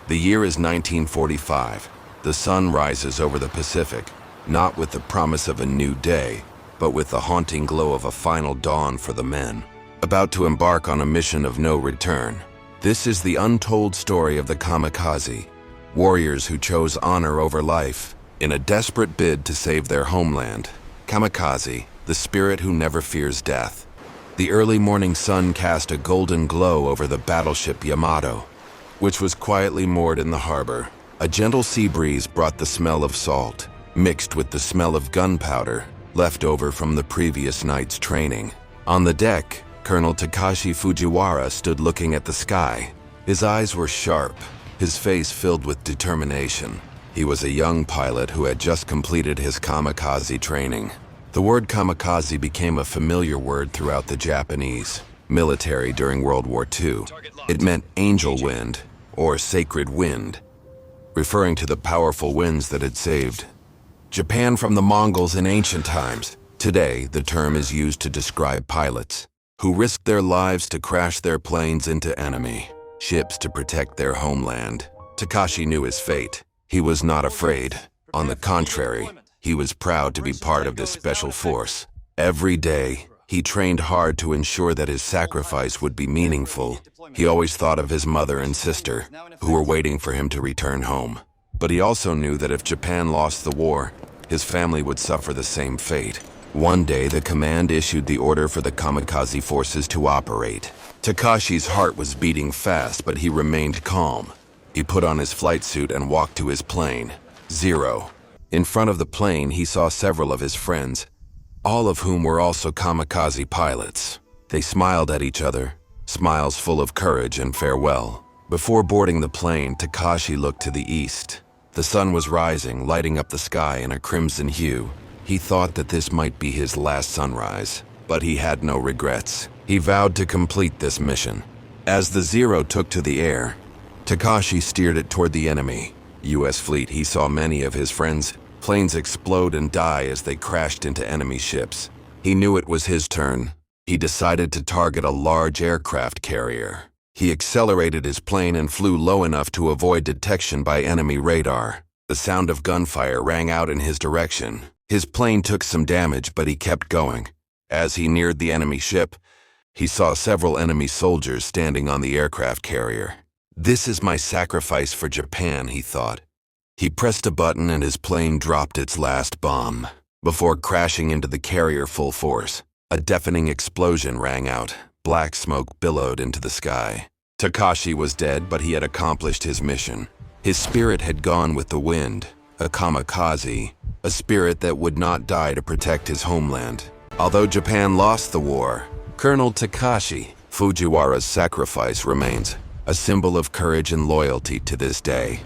The year is 1945. The sun rises over the Pacific, not with the promise of a new day, but with the haunting glow of a final dawn for the men, about to embark on a mission of no return. This is the untold story of the Kamikaze, warriors who chose honor over life in a desperate bid to save their homeland. Kamikaze, the spirit who never fears death. The early morning sun cast a golden glow over the battleship Yamato, which was quietly moored in the harbor. A gentle sea breeze brought the smell of salt, mixed with the smell of gunpowder left over from the previous night's training. On the deck, Colonel Takashi Fujiwara stood looking at the sky. His eyes were sharp, his face filled with determination. He was a young pilot who had just completed his kamikaze training. The word kamikaze became a familiar word throughout the Japanese military during World War II. It meant angel wind or sacred wind, referring to the powerful winds that had saved Japan from the Mongols in ancient times. Today, the term is used to describe pilots who risked their lives to crash their planes into enemy ships to protect their homeland. Takashi knew his fate. He was not afraid. On the contrary, he was proud to be part of this special force. Every day, he trained hard to ensure that his sacrifice would be meaningful. He always thought of his mother and sister, who were waiting for him to return home. But he also knew that if Japan lost the war, his family would suffer the same fate. One day, the command issued the order for the kamikaze forces to operate. Takashi's heart was beating fast, but he remained calm. He put on his flight suit and walked to his plane. 0. In front of the plane, he saw several of his friends, all of whom were also kamikaze pilots. They smiled at each other, smiles full of courage and farewell. Before boarding the plane, Takashi looked to the east. The sun was rising, lighting up the sky in a crimson hue. He thought that this might be his last sunrise, but he had no regrets. He vowed to complete this mission. As the 0 took to the air, Takashi steered it toward the enemy U.S. fleet. He saw many of his friends' planes explode and die as they crashed into enemy ships. He knew it was his turn. He decided to target a large aircraft carrier. He accelerated his plane and flew low enough to avoid detection by enemy radar. The sound of gunfire rang out in his direction. His plane took some damage, but he kept going. As he neared the enemy ship, he saw several enemy soldiers standing on the aircraft carrier. This is my sacrifice for Japan, he thought. He pressed a button and his plane dropped its last bomb. Before crashing into the carrier full force, a deafening explosion rang out. Black smoke billowed into the sky. Takashi was dead, but he had accomplished his mission. His spirit had gone with the wind, a kamikaze, a spirit that would not die to protect his homeland. Although Japan lost the war, Colonel Takashi Fujiwara's sacrifice remains a symbol of courage and loyalty to this day.